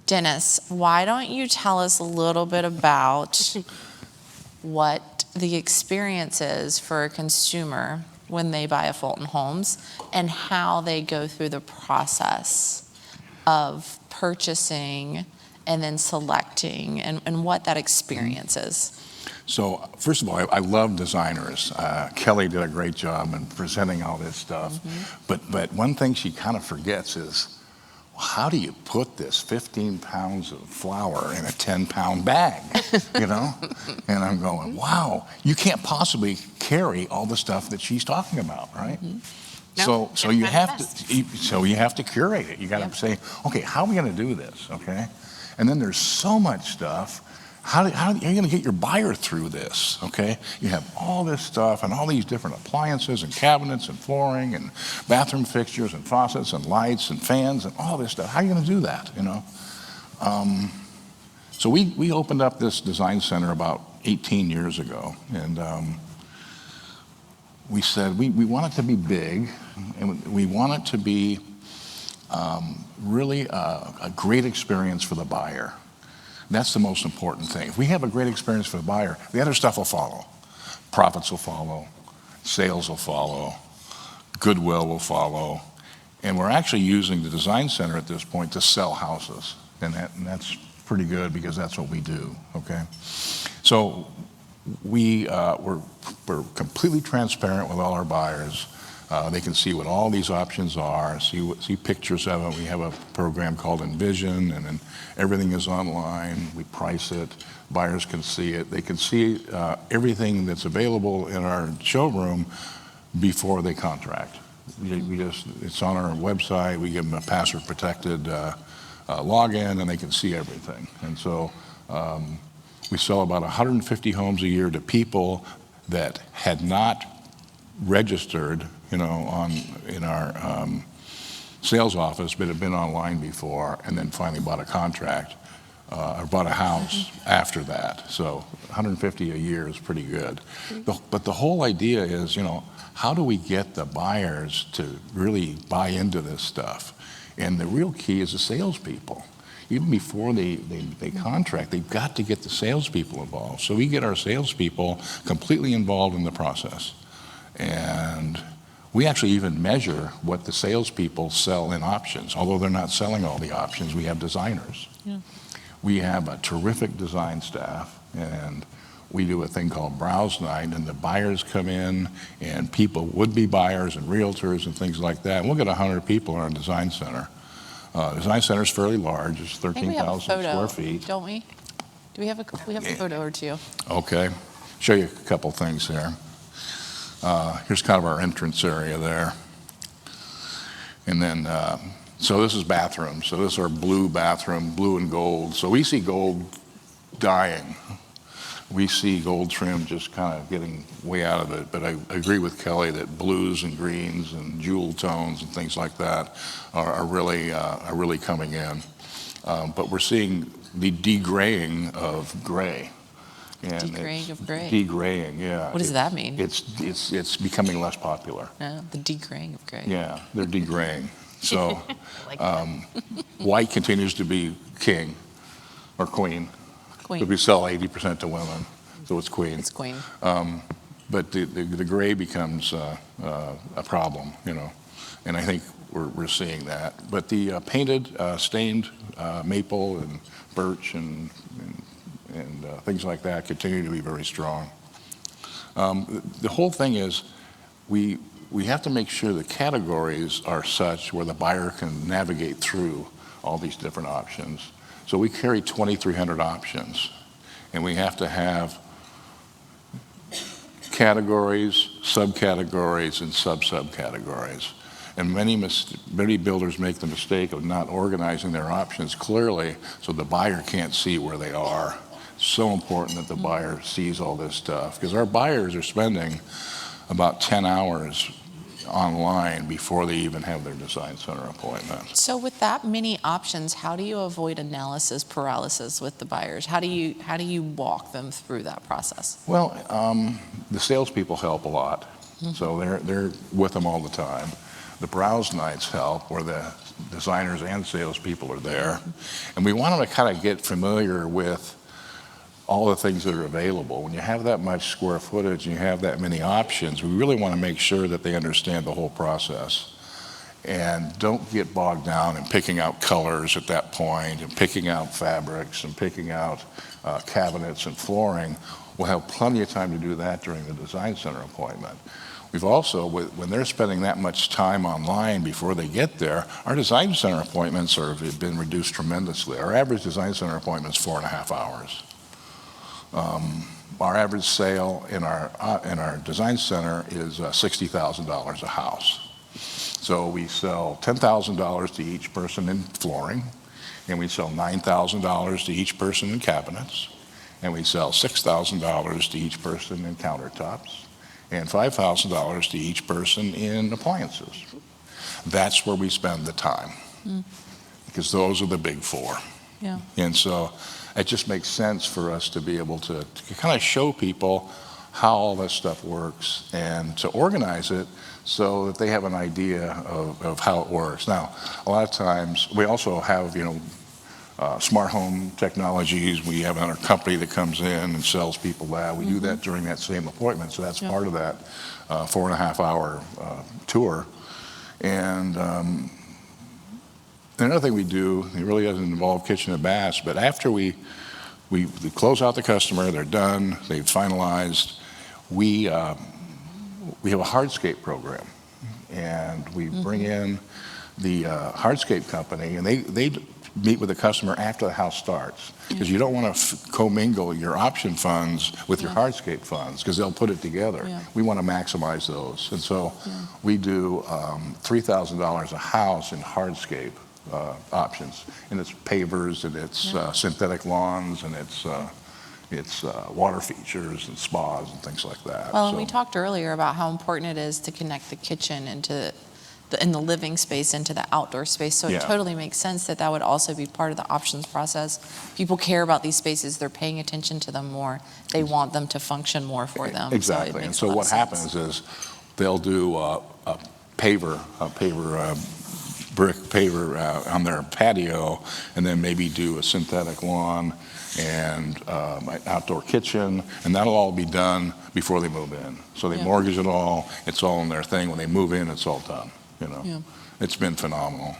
Dennis, why don't you tell us a little bit about what the experience is for a consumer when they buy a Fulton Homes and how they go through the process of purchasing and then selecting and what that experience is? So first of all, I love designers. Kelly did a great job in presenting all this stuff. But one thing she kind of forgets is, how do you put this 15 pounds of flour in a 10-pound bag, you know? And I'm going, wow, you can't possibly carry all the stuff that she's talking about, right? No, So you have to curate it. You got to say, okay, how are we going to do this, okay? And then there's so much stuff. How are you going to get your buyer through this, okay? You have all this stuff and all these different appliances and cabinets and flooring and bathroom fixtures and faucets and lights and fans and all this stuff. How are you going to do that, you know? So we opened up this design center about 18 years ago, and we said we want it to be big, and we want it to be really a great experience for the buyer. That's the most important thing. If we have a great experience for the buyer, the other stuff will follow. Profits will follow, sales will follow, goodwill will follow, and we're actually using the design center at this point to sell houses, and that's pretty good because that's what we do, okay? So we're completely transparent with all our buyers. They can see what all these options are, see pictures of it. We have a program called Envision, and then everything is online. We price it. Buyers can see it. They can see everything that's available in our showroom before they contract. It's on our website. We give them a password-protected login, and they can see everything. And so we sell about 150 homes a year to people that had not registered, you know, in our sales office, but had been online before, and then finally bought a contract or bought a house after that. So 150 a year is pretty good. But the whole idea is, you know, how do we get the buyers to really buy into this stuff? And the real key is the salespeople. Even before they contract, they've got to get the salespeople involved. So we get our salespeople completely involved in the process. And we actually even measure what the salespeople sell in options. Although they're not selling all the options, we have designers. Yeah. We have a terrific design staff, and we do a thing called Browse Night, and the buyers come in, and people, would-be buyers and realtors and things like that. And we'll get 100 people in our design center. Design center is fairly large. It's 13,000 square feet. Don't we? Do we have a photo or two? Okay. Show you a couple things here. Here's kind of our entrance area there. And then, so this is bathroom. So this is our blue bathroom, blue and gold. So we see gold dying. We see gold trim just kind of getting way out of it. But I agree with Kelly that blues and greens and jewel tones and things like that are really coming in. But we're seeing the degraying of gray. Degraying of gray. Degraying, yeah. What does that mean? It's becoming less popular. The degraying of gray. Yeah, they're degraying. So white continues to be king or queen. But we sell 80% to women, so it's queen. It's queen. But the gray becomes a problem, you know, and I think we're seeing that. But the painted, stained maple and birch and things like that continue to be very strong. The whole thing is we have to make sure the categories are such where the buyer can navigate through all these different options. So we carry 2,300 options, and we have to have categories, subcategories, and sub-subcategories. And many builders make the mistake of not organizing their options clearly so the buyer can't see where they are. It's so important that the buyer sees all this stuff, because our buyers are spending about 10 hours online before they even have their design center appointment. So with that many options, how do you avoid analysis paralysis with the buyers? How do you walk them through that process? Well, the salespeople help a lot, so they're with them all the time. The browse nights help, where the designers and salespeople are there. And we want them to kind of get familiar with all the things that are available. When you have that much square footage and you have that many options, we really want to make sure that they understand the whole process. And don't get bogged down in picking out colors at that point and picking out fabrics and picking out cabinets and flooring. We'll have plenty of time to do that during the design center appointment. We've also, when they're spending that much time online before they get there, our design center appointments have been reduced tremendously. Our average design center appointment is 4.5 hours. Our average sale in our design center is $60,000 a house. So we sell $10,000 to each person in flooring, and we sell $9,000 to each person in cabinets, and we sell $6,000 to each person in countertops, and $5,000 to each person in appliances. That's where we spend the time, because those are the big four. Yeah. And so it just makes sense for us to be able to kind of show people how all this stuff works and to organize it so that they have an idea of how it works. Now, a lot of times, we also have, smart home technologies. We have another company that comes in and sells people that. We do that during that same appointment, so that's part of that 4.5-hour tour. And another thing we do, it really doesn't involve kitchen and baths, but after we close out the customer, they're done, they've finalized, we have a hardscape program, and we bring in the hardscape company, and they meet with the customer after the house starts, because you don't want to commingle your option funds with your hardscape funds, because they'll put it together. We want to maximize those, and so we do $3,000 a house in hardscape options, and it's pavers, and it's synthetic lawns, and it's water features and spas and things like that. Well, and we talked earlier about how important it is to connect the kitchen into in the living space into the outdoor space. So it totally makes sense that would also be part of the options process. People care about these spaces. They're paying attention to them more. They want them to function more for them. Exactly. And so what happens is they'll do a paver, brick paver on their patio, and then maybe do a synthetic lawn and an outdoor kitchen, and that'll all be done before they move in. So they mortgage it all. It's all in their thing. When they move in, it's all done. It's been phenomenal.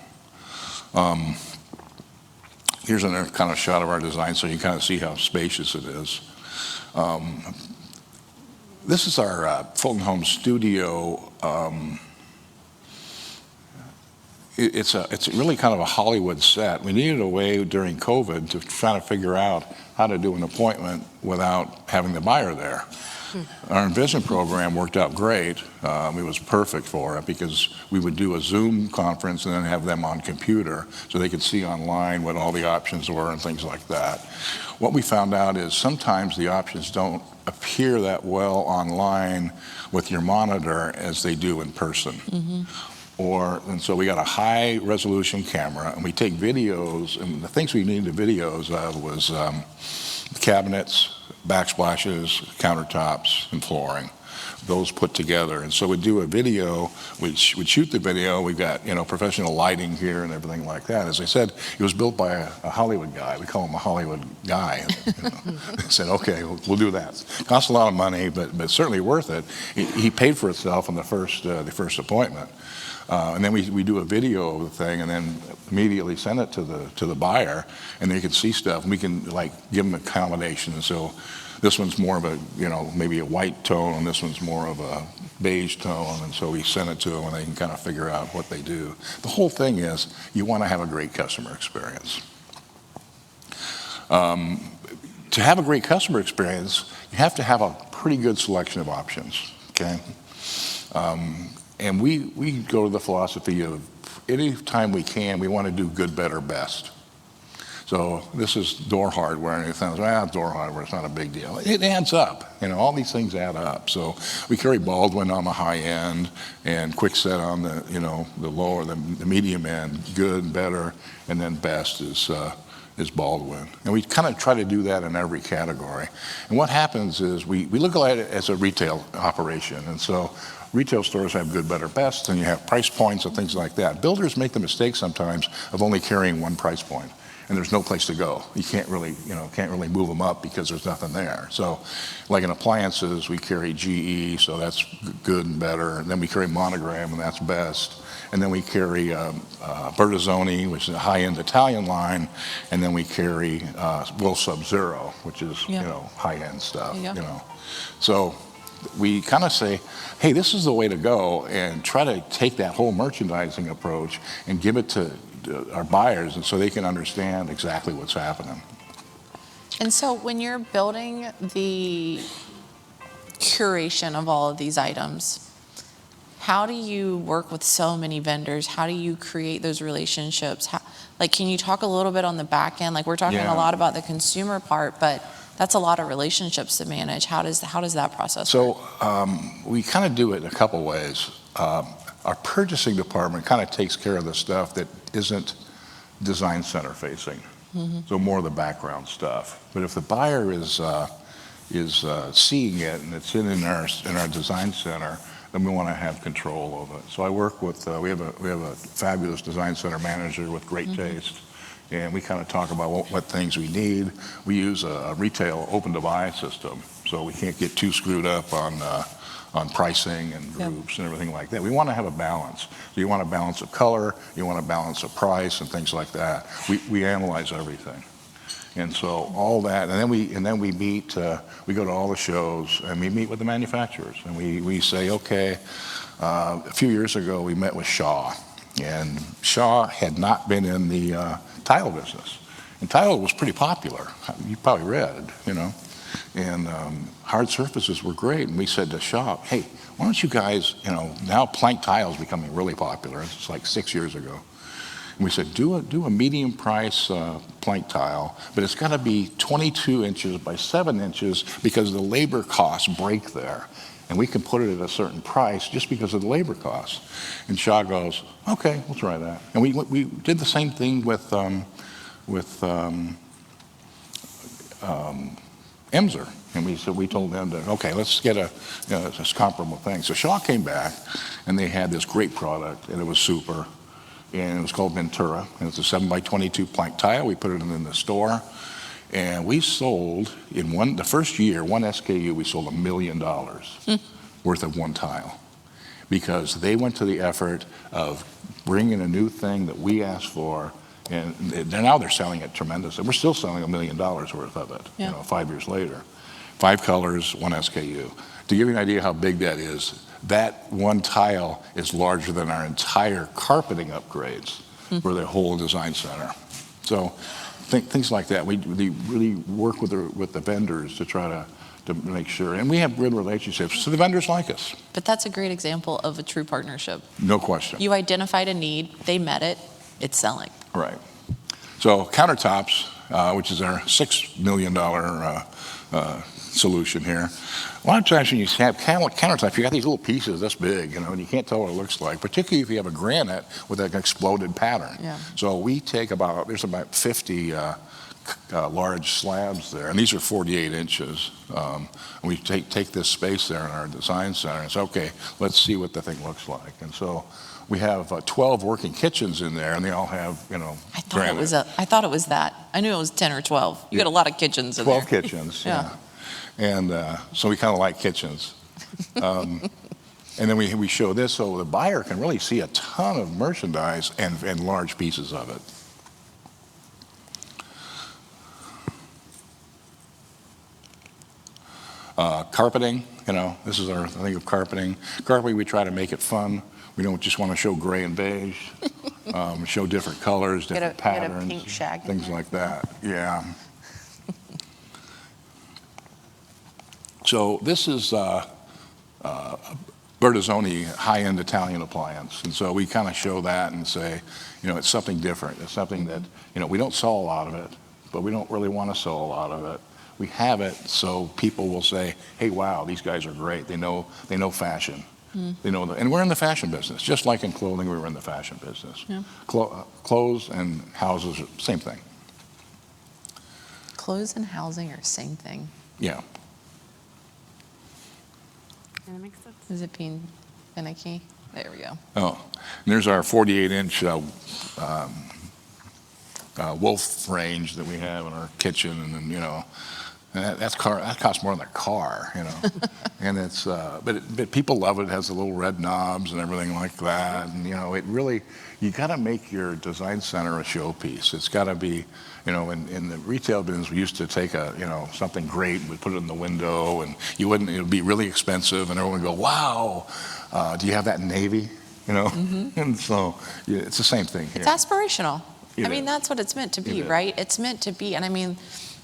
Here's another kind of shot of our design, so you kind of see how spacious it is. This is our Fulton Homes studio. It's really kind of a Hollywood set. We needed a way during COVID to try to figure out how to do an appointment without having the buyer there. Our Envision program worked out great. It was perfect for it, because we would do a Zoom conference and then have them on computer so they could see online what all the options were and things like that. What we found out is sometimes the options don't appear that well online with your monitor as they do in person. And so we got a high resolution camera, and we take videos, and the things we needed videos of was cabinets, backsplashes, countertops, and flooring, those put together. And so we'd do a video, we'd shoot the video, we've got professional lighting here and everything like that. As I said, it was built by a Hollywood guy. We call him a Hollywood guy. They said, okay, we'll do that. Costs a lot of money, but certainly worth it. He paid for itself in the first appointment. And then we do a video of the thing, and then immediately send it to the buyer, and they can see stuff, and we can give them accommodations. So this one's more of a maybe a white tone, and this one's more of a beige tone, and so we send it to them, and they can kind of figure out what they do. The whole thing is you want to have a great customer experience. To have a great customer experience, you have to have a pretty good selection of options. Okay. And we go to the philosophy of any time we can, we want to do good, better, best. So this is door hardware, and it sounds, door hardware, it's not a big deal. It adds up. All these things add up. So we carry Baldwin on the high end and Quickset on the lower, the medium end, good, better, and then best is Baldwin. And we kind of try to do that in every category. And what happens is we look at it as a retail operation. And so Retail stores have good, better, best, and you have price points and things like that. Builders make the mistake sometimes of only carrying one price point, and there's no place to go. You can't really, can't really move them up because there's nothing there. So, like in appliances, we carry GE, so that's good and better. And then we carry Monogram, and that's best. And then we carry Bertazzoni, which is a high-end Italian line, and then we carry Will Sub-Zero, which is high-end stuff. So we kind of say, hey, this is the way to go, and try to take that whole merchandising approach and give it to our buyers, and so they can understand exactly what's happening. And so when you're building the curation of all of these items, how do you work with so many vendors? How do you create those relationships? Can you talk a little bit on the back end? Like, we're talking a lot about the consumer part, but that's a lot of relationships to manage. How does that process work? So we kind of do it in a couple ways. Our purchasing department kind of takes care of the stuff that isn't design center facing, so more of the background stuff. But if the buyer is seeing it and it's in our design center, then we want to have control of it. So I work with we have a fabulous design center manager with great taste, and we kind of talk about what things we need. We use a retail open to buy system, so we can't get too screwed up on pricing and groups and everything like that. We want to have a balance. So you want a balance of color, you want a balance of price and things like that. We analyze everything. And so all that, and then we meet, we go to all the shows, and we meet with the manufacturers, and we say, okay, a few years ago we met with Shaw, and Shaw had not been in the tile business, and tile was pretty popular. You probably read, and hard surfaces were great, and we said to Shaw, hey, why don't you guys, now plank tile is becoming really popular. It's like 6 years ago. And we said, do a medium price plank tile, but it's got to be 22 inches by 7 inches because the labor costs break there. And we can put it at a certain price just because of the labor costs. And Shaw goes, okay, we'll try that. And we did the same thing with Emser. And we told them to, okay, let's get a comparable thing. So Shaw came back, and they had this great product, and it was super. And it was called Ventura, and it's a 7 by 22 plank tile. We put it in the store, and we sold the first year, one SKU, we sold $1 million worth of one tile, because they went to the effort of bringing a new thing that we asked for, and now they're selling it tremendously. We're still selling $1 million worth of it, 5 years later. 5 colors, one SKU. To give you an idea how big that is, that one tile is larger than our entire carpeting upgrades for the whole design center. So things like that. We really work with the vendors to try to make sure. And we have good relationships, so the vendors like us. But that's a great example of a true partnership. No question. You identified a need, they met it, it's selling. Right. So countertops, which is our $6 million solution here. A lot of times when you have countertops, you got these little pieces this big, and you can't tell what it looks like, particularly if you have a granite with an exploded pattern. Yeah. So we take there's about 50 large slabs there, and these are 48 inches. And we take this space there in our design center and say, okay, let's see what the thing looks like. And so we have 12 working kitchens in there, and they all have, granite. I thought it was that. I knew it was 10 or 12. You got a lot of kitchens in 12 there. kitchens, yeah. And so we kind of like kitchens. And then we show this so the buyer can really see a ton of merchandise and large pieces of it. Carpeting, this is our thing of carpeting. Carpeting, we try to make it fun. We don't just want to show gray and beige. Show different colors, different patterns, get a pink shag things like that. Yeah. So this is Bertazzoni high-end Italian appliance, and so we kind of show that and say, it's something different. It's something that we don't sell a lot of it, but we don't really want to sell a lot of it. We have it so people will say, hey, wow, these guys are great. They know fashion. They know and we're in the fashion business. Just like in clothing, we were in the fashion business. Yeah. Clothes and houses are the same thing. Clothes and housing are the same thing. Yeah. That makes sense. Is it being Finicky. There we go. Oh, and there's our 48-inch wolf range that we have in our kitchen, and then, and that costs more than a car, and it's but people love it. It has the little red knobs and everything like that, and it really, you got to make your design center a showpiece. It's got to be, in the retail business, we used to take something great and we'd put it in the window, and it would be really expensive, and everyone would go, wow, do you have that in navy? And so it's the same thing here. It's aspirational. That's what it's meant to be, right? It's meant to be. And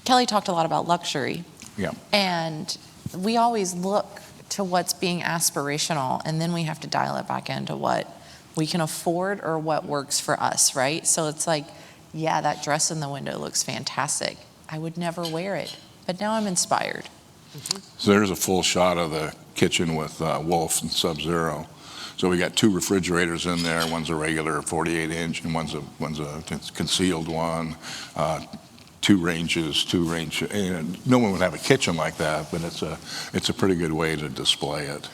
Kelly talked a lot about luxury. Yeah. And we always look to what's being aspirational, and then we have to dial it back into what we can afford or what works for us, right? So it's like, yeah, that dress in the window looks fantastic. I would never wear it, but now I'm inspired. So there's a full shot of the kitchen with Wolf and Sub-Zero. So we got 2 refrigerators in there. One's a regular 48-inch, and one's a concealed one. 2 ranges. And no one would have a kitchen like that, but it's a pretty good way to display it.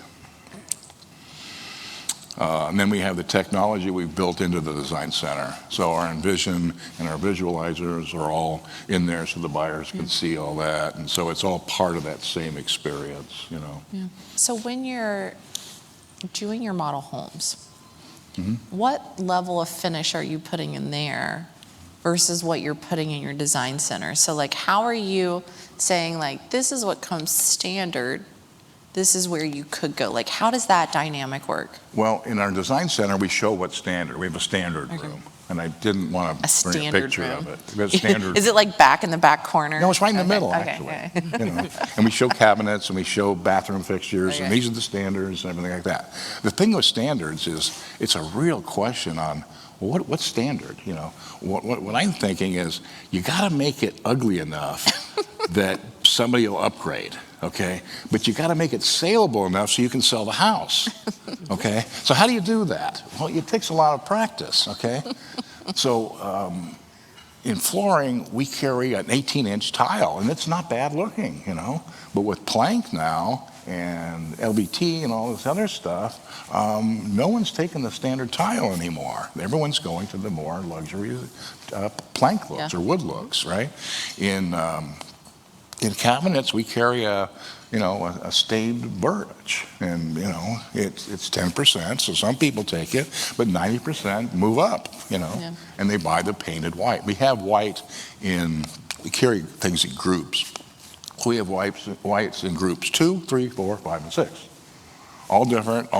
And then we have the technology we've built into the design center. So our Envision and our visualizers are all in there so the buyers can see all that. And so it's all part of that same experience, Yeah. So when you're doing your model homes, what level of finish are you putting in there versus what you're putting in your design center? So how are you saying this is what comes standard, this is where you could go? How does that dynamic work? Well, in our design center, we show what's standard. We have a standard room. And I didn't want to bring a picture of it. We have a standard. Is it back in the back corner? No, it's right in the middle, actually. And we show cabinets and we show bathroom fixtures, and these are the standards and everything like that. The thing with standards is it's a real question on what's standard. What I'm thinking is you got to make it ugly enough that somebody will upgrade. Okay, but you got to make it saleable enough so you can sell the house. Okay, so how do you do that? Well, it takes a lot of practice. Okay, so in flooring we carry an 18-inch tile, and it's not bad looking, But with plank now and LVT and all this other stuff, no one's taking the standard tile anymore. Everyone's going to the more luxury plank looks or wood looks, right? In cabinets, we carry a stained birch, and it's 10%. So some people take it, but 90% move up, and they buy the painted white. We have white we carry things in groups. We have whites in groups 2, 3, 4, 5, and 6. All different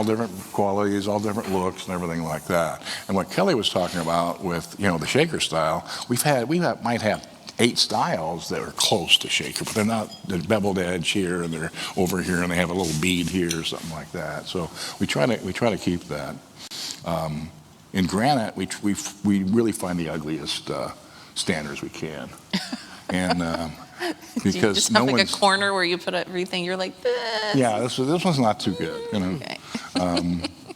qualities, all different looks, and everything like that. And what Kelly was talking about with the shaker style, we might have 8 styles that are close to shaker, but they're not the beveled edge here, and they're over here, and they have a little bead here or something like that. So we try to keep that. In granite, we really find the ugliest standards we can, and because do you just have a corner where you put everything, you're like this? Yeah, this one's not too good, Okay.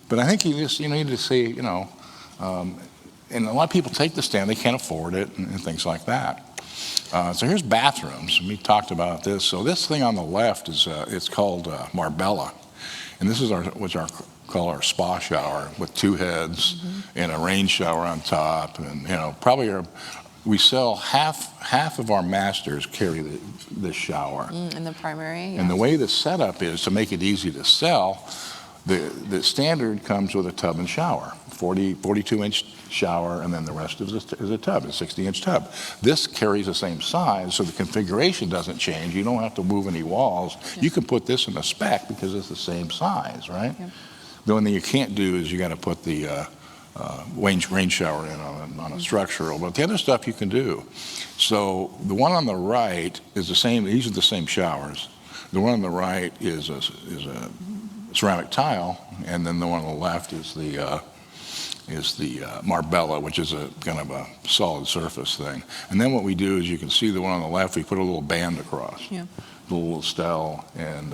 But I think you need to see, and a lot of people take the stand, they can't afford it, and things like that. So here's bathrooms. We talked about this. So this thing on the left is it's called Marbella, and this is call our spa shower with 2 heads and a rain shower on top, and we sell half of our masters carry this shower. In the primary. Yeah. And the way the setup is to make it easy to sell, the standard comes with a tub and shower, 42-inch shower, and then the rest is a tub, a 60-inch tub. This carries the same size, so the configuration doesn't change. You don't have to move any walls. Yeah. You can put this in a spec because it's the same size, right? Yeah. The only thing you can't do is you got to put the rain shower in on a structural, but the other stuff you can do. So the one on the right is the same. These are the same showers. The one on the right is a ceramic tile, and then the one on the left is the Marbella, which is a kind of a solid surface thing. And then what we do is, you can see the one on the left, we put a little band across, a little stele, and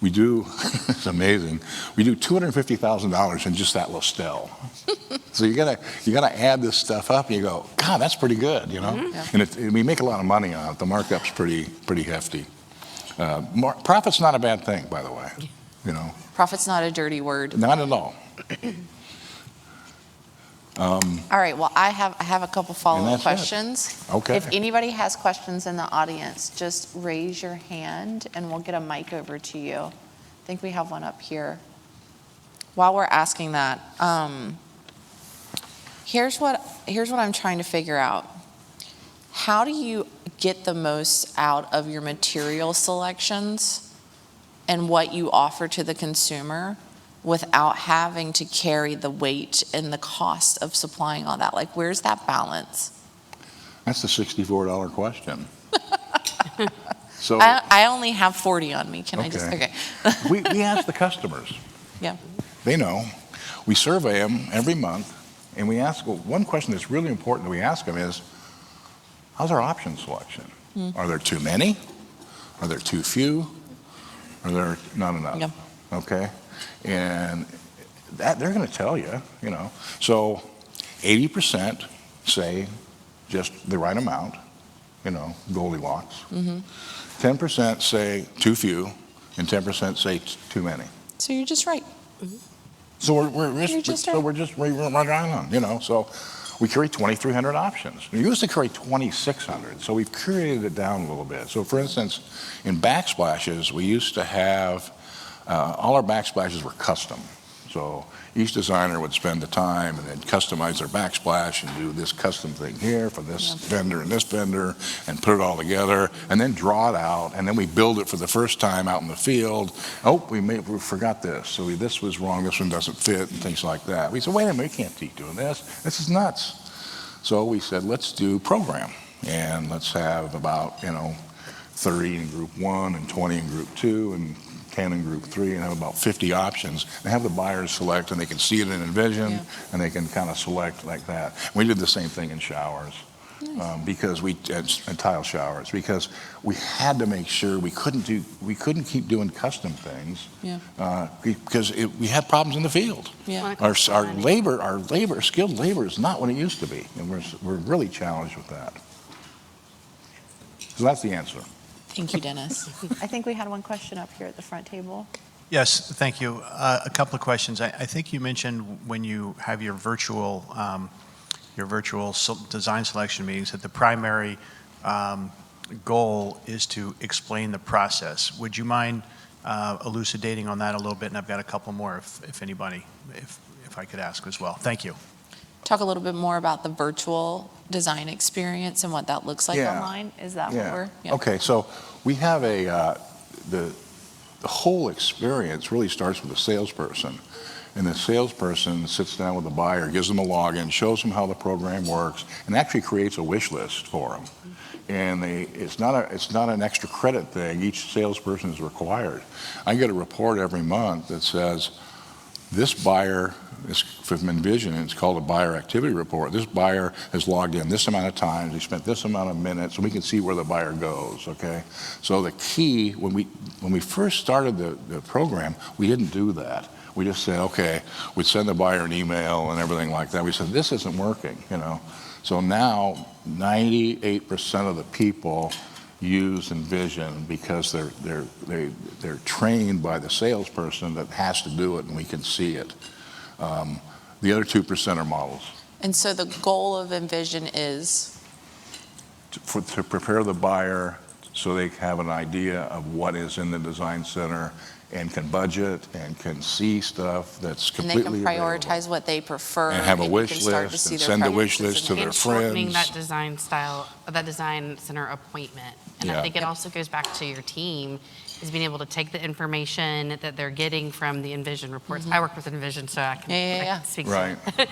we do, it's amazing, we do $250,000 in just that little stele. So you gotta add this stuff up, and you go, God, that's pretty good, And we make a lot of money on it. The markup's pretty hefty. Profit's not a bad thing, by the way, Profit's not a dirty word. Not at all. All right, well, I have a couple follow-up that's it. questions. Okay. If anybody has questions in the audience, just raise your hand and we'll get a mic over to you. I think we have one up here. While we're asking that, here's what I'm trying to figure out. How do you get the most out of your material selections and what you offer to the consumer without having to carry the weight and the cost of supplying all that? Like, where's that balance? That's the $64 question. So I only have 40 on me. Can I just, Okay. okay. we ask the customers. Yeah. They know. We survey them every month, and we ask, well, one question that's really important that we ask them is, how's our option selection? Are there too many? Are there too few? Are there not enough? Yep. Okay? And that they're going to tell you, you know. So 80% say just the right amount, you know, Goldilocks. 10% say too few, and 10% say too many. So you're just right. So we're just right on, you know. So we carry 2,300 options. We used to carry 2,600, so we've curated it down a little bit. So for instance, in backsplashes, we used to have all our backsplashes were custom. So each designer would spend the time and then customize their backsplash and do this custom thing here for this vendor and this vendor and put it all together and then draw it out, and then we build it for the first time out in the field. Oh, we forgot this. So this was wrong. This one doesn't fit and things like that. We said, wait a minute, we can't keep doing this. This is nuts. So we said, let's do program, and let's have about, you know, 30 in group 1 and 20 in group 2 and 10 in group 3, and have about 50 options, and have the buyers select, and they can see it in Envision, and they can kind of select like that. We did the same thing in showers. Because and tile showers, because we had to make sure we couldn't keep doing custom things, because we had problems in the field. Yeah. Our skilled labor is not what it used to be, and we're really challenged with that. So that's the answer. Thank you, Dennis. I think we had one question up here at the front table. Yes, thank you. A couple of questions. I think you mentioned when you have your virtual design selection meetings that the primary goal is to explain the process. Would you mind elucidating on that a little bit? And I've got a couple more if I could ask as well. Thank you. Talk a little bit more about the virtual design experience and what that looks like online. Is that what we're? Yeah. Okay, so we have the whole experience really starts with a salesperson. And the salesperson sits down with the buyer, gives them a login, shows them how the program works, and actually creates a wish list for them. And it's not an extra credit thing. Each salesperson is required. I get a report every month that says, this buyer is from Envision, and it's called a buyer activity report. This buyer has logged in this amount of times, he spent this amount of minutes, and we can see where the buyer goes, okay? So the key, when we first started the program, we didn't do that. We just said, okay, we'd send the buyer an email and everything like that. We said, this isn't working, you know? So now 98% of the people use Envision because they're trained by the salesperson that has to do it, and we can see it. The other 2% are models. And so the goal of Envision is? To prepare the buyer so they have an idea of what is in the design center and can budget and can see stuff that's completely And they can prioritize available. What they prefer. And have a wish list and send the wish list to their shortening friends. that design center appointment. And I think it also goes back to your team, is being able to take the information that they're getting from the Envision reports. I work with Envision, so I can speak to it.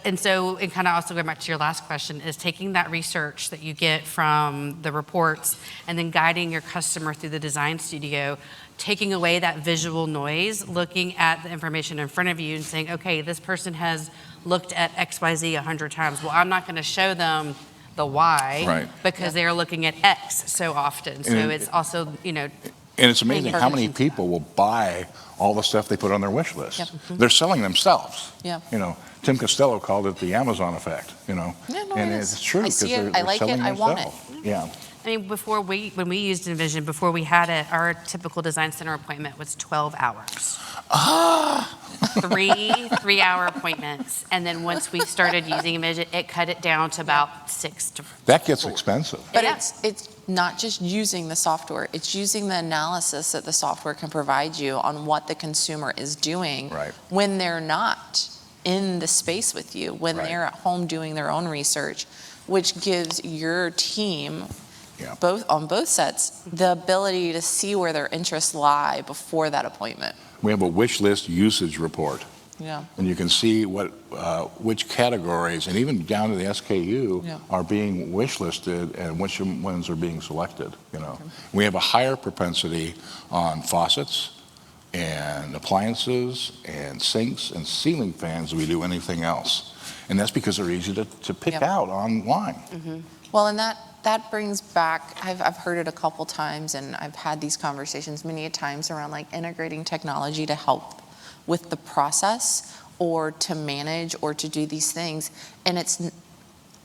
And so, and kind of also going back to your last question, is taking that research that you get from the reports and then guiding your customer through the design studio, taking away that visual noise, looking at the information in front of you and saying, okay, this person has looked at XYZ 100 times. Well, I'm not going to show them the Y because they are looking at X so often. So it's also, you know. And it's amazing how many people will buy all the stuff they put on their wish list. They're selling themselves. You know, Tim Costello called it the Amazon effect, you know. Yeah, no, and it it's true. I see because it, they're I like it, selling I want it. themselves. Yeah. I mean, when we used Envision, before we had it, our typical design center appointment was 12 hours. Three-hour appointments. And then once we started using Envision, it cut it down to about 6 to 4. That gets expensive. But Yeah. it's not just using the software, it's using the analysis that the software can provide you on what the consumer is doing Right. when they're not in the space with you, when Right. they're at home doing their own research, which gives your team, Yeah. on both sets, the ability to see where their interests lie before that appointment. We have a wish list usage report, Yeah. and you can see which categories, and even down to the SKU, Yeah. are being wish listed and which ones are being selected, you know. We have a higher propensity on faucets and appliances and sinks and ceiling fans than we do anything else. And that's because they're easy to pick Yep. out online. Well, and that brings back, I've heard it a couple times, and I've had these conversations many a times around like integrating technology to help with the process or to manage or to do these things. And it's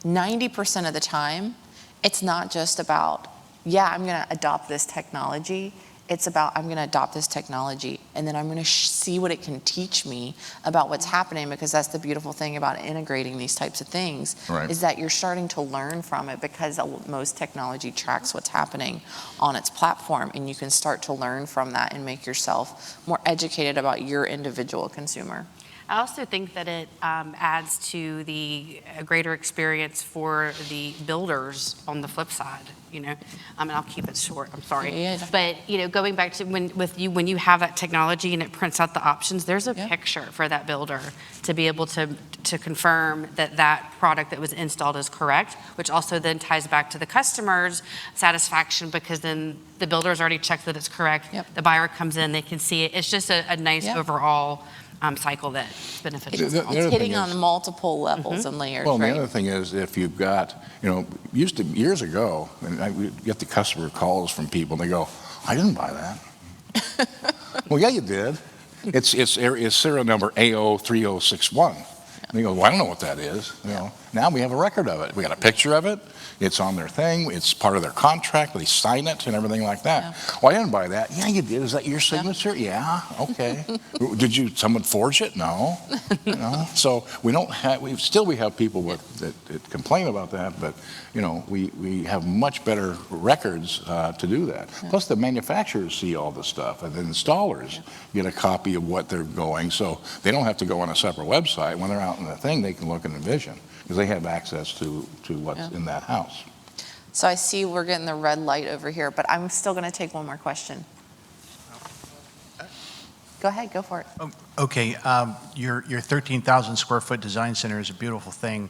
90% of the time, it's not just about, yeah, I'm going to adopt this technology. It's about, I'm going to adopt this technology, and then I'm going to see what it can teach me about what's happening, because that's the beautiful thing about integrating these types of things, Right. is that you're starting to learn from it, because most technology tracks what's happening on its platform, and you can start to learn from that and make yourself more educated about your individual consumer. I also think that it adds to a greater experience for the builders on the flip side, you know. And I'll keep it short, I'm sorry. Yeah. But, you know, going back to when you have that technology and it prints out the options, there's a Yeah. picture for that builder to be able to confirm that product that was installed is correct, which also then ties back to the customer's satisfaction, because then the builder's already checked that it's correct. Yep. The buyer comes in, they can see it. It's just a nice Yeah. overall cycle that benefits. The other It's hitting thing on is- multiple levels and layers, Well, and right? the other thing is, if you've got, years ago, and we get the customer calls from people, and they go, I didn't buy that. Well, yeah, you did. It's serial number AO3061. And they go, well, I don't know what that is. Now we have a record of it. We got a picture of it. It's on their thing. It's part of their contract. They sign it and everything like that. Well, I didn't buy that. Yeah, you did. Is that your signature? Yeah. Okay. Did someone forge it? No. So we have people that complain about that, but we have much better records to do that. Plus, the manufacturers see all this stuff, and the installers get a copy of what they're going, so they don't have to go on a separate website. When they're out in the thing, they can look in Envision, because they have access to what's in that house. So I see we're getting the red light over here, but I'm still going to take one more question. Go ahead, go for it. Okay, your 13,000 square foot design center is a beautiful thing.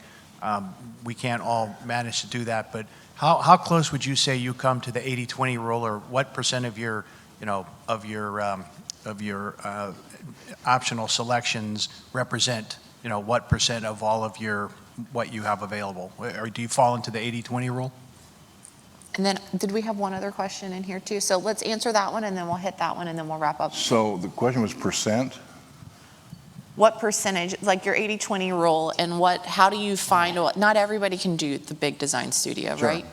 We can't all manage to do that, but how close would you say you come to the 80-20 rule, or what percent of your optional selections represent, what percent of all of what you have available? Or do you fall into the 80-20 rule? And then, did we have one other question in here too? So let's answer that one, and then we'll hit that one, and then we'll wrap up. So the question was percent? What percentage, like your 80-20 rule, and how do you find, not everybody can do the big design studio, Sure. right?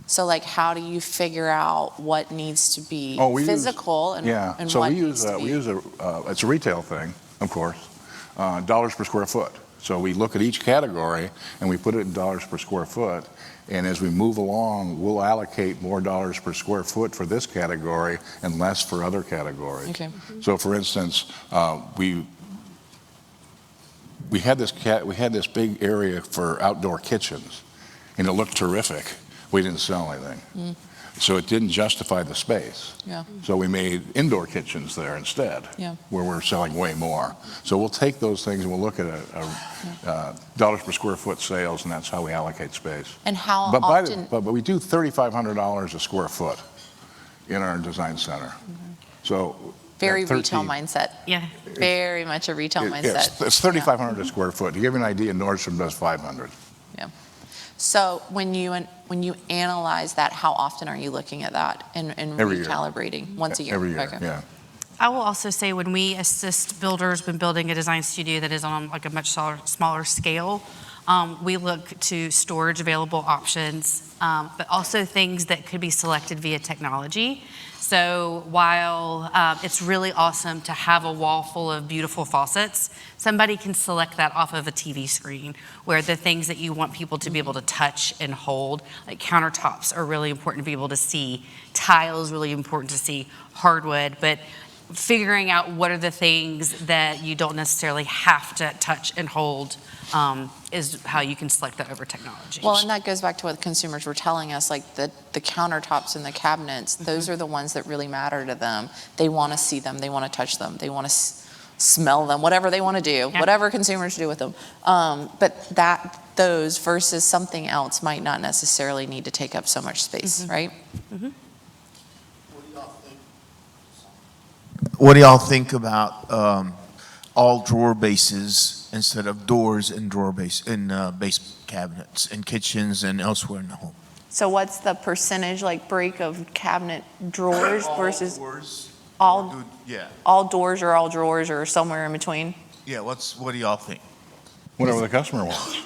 So like, how do you figure out what needs to be We physical use, and yeah. and So what we needs use to be? it's a retail thing, of course, dollars per square foot. So we look at each category and we put it in dollars per square foot. And as we move along, we'll allocate more dollars per square foot for this category and less for other categories. Okay. So for instance, we had this big area for outdoor kitchens, and it looked terrific. We didn't sell anything. So it didn't justify the space. Yeah. So we made indoor kitchens there instead, Yeah. where we're selling way more. So we'll take those things and we'll look at dollars per square foot sales, and that's how we allocate space. And how But often? but we do $3,500 a square foot in our design center. So Very that retail 13 mindset. Yeah. Very much a retail Yeah, mindset. it's $3,500 a square foot. To give you an idea, Nordstrom does $500. Yeah. So when you analyze that, how often are you looking at that and Every year. recalibrating? Once a year? Every year, Okay. yeah. I will also say, when we assist builders when building a design studio that is on like a much smaller scale, We look to storage available options, but also things that could be selected via technology. So while it's really awesome to have a wall full of beautiful faucets, somebody can select that off of a TV screen, where the things that you want people to be able to touch and hold, like countertops are really important to be able to see, tiles really important to see, hardwood, but figuring out what are the things that you don't necessarily have to touch and hold is how you can select that over technology. Well, and that goes back to what the consumers were telling us, like the countertops and the cabinets, those are the ones that really matter to them. They want to see them, they want to touch them, they want to smell them, whatever they want to do, whatever consumers do with them. But those versus something else might not necessarily need to take up so much space, right? What do y'all think about all drawer bases instead of doors in drawer base base cabinets in kitchens and elsewhere in the home? So what's the percentage like break of cabinet drawers versus doors, all yeah, all doors or all drawers or somewhere in between? yeah. What do y'all think? Whatever the customer wants.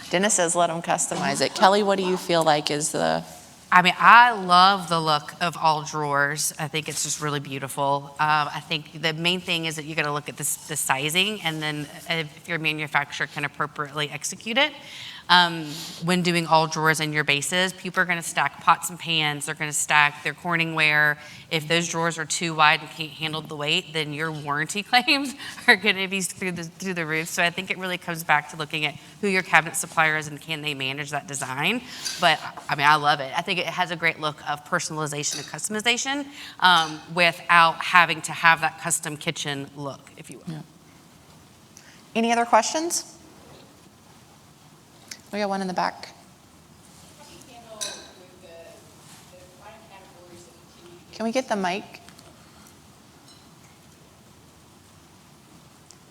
Dennis says let them customize it. Kelly, what do you feel like is the... I mean, I love the look of all drawers. I think it's just really beautiful. I think the main thing is that you got to look at the sizing, and then if your manufacturer can appropriately execute it. When doing all drawers in your bases, people are going to stack pots and pans. They're going to stack their Corningware. If those drawers are too wide and can't handle the weight, then your warranty claims are going to be through the roof. So I think it really comes back to looking at who your cabinet supplier is and can they manage that design. But I mean, I love it. I think it has a great look of personalization and customization without having to have that custom kitchen look, if you will. Yeah. Any other questions? We got one in the back. Can we get the mic?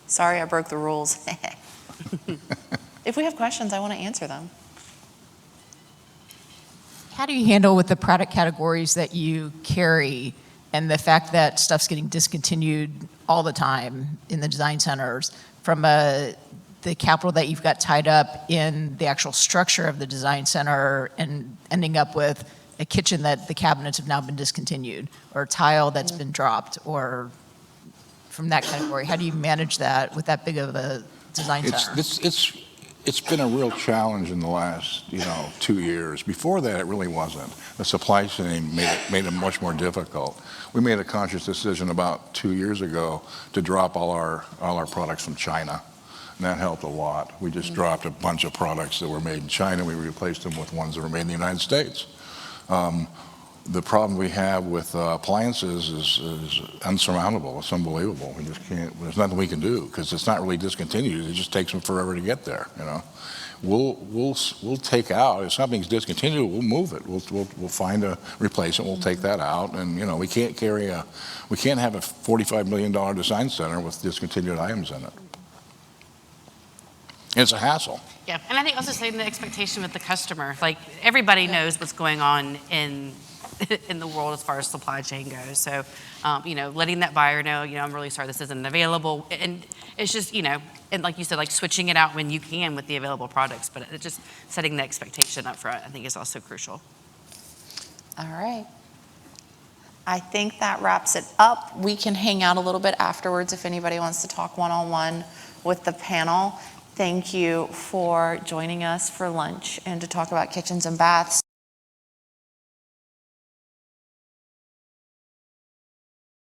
Sorry, I broke the rules. If we have questions, I want to answer them. How do you handle with the product categories that you carry and the fact that stuff's getting discontinued all the time in the design centers from the capital that you've got tied up in the actual structure of the design center and ending up with a kitchen that the cabinets have now been discontinued or a tile that's been dropped or from that category? How do you manage that with that big of a design center? It's been a real challenge in the last 2 years. Before that, it really wasn't. The supply chain made it much more difficult. We made a conscious decision about 2 years ago to drop all our products from China. And that helped a lot. We just dropped a bunch of products that were made in China. We replaced them with ones that were made in the United States. The problem we have with appliances is unsurmountable. It's unbelievable. We just can't. There's nothing we can do because it's not really discontinued. It just takes them forever to get there. We'll take out if something's discontinued. We'll move it. We'll find a replacement. We'll take that out. And we can't have a $45 million design center with discontinued items in it. It's a hassle. Yeah, and I think also setting the expectation with the customer. Like everybody knows what's going on in the world as far as supply chain goes. So, letting that buyer know, I'm really sorry this isn't available. And it's just, and like you said, like switching it out when you can with the available products. But it's just setting the expectation up front, I think, is also crucial. All right. I think that wraps it up. We can hang out a little bit afterwards if anybody wants to talk one-on-one with the panel. Thank you for joining us for lunch and to talk about kitchens and baths.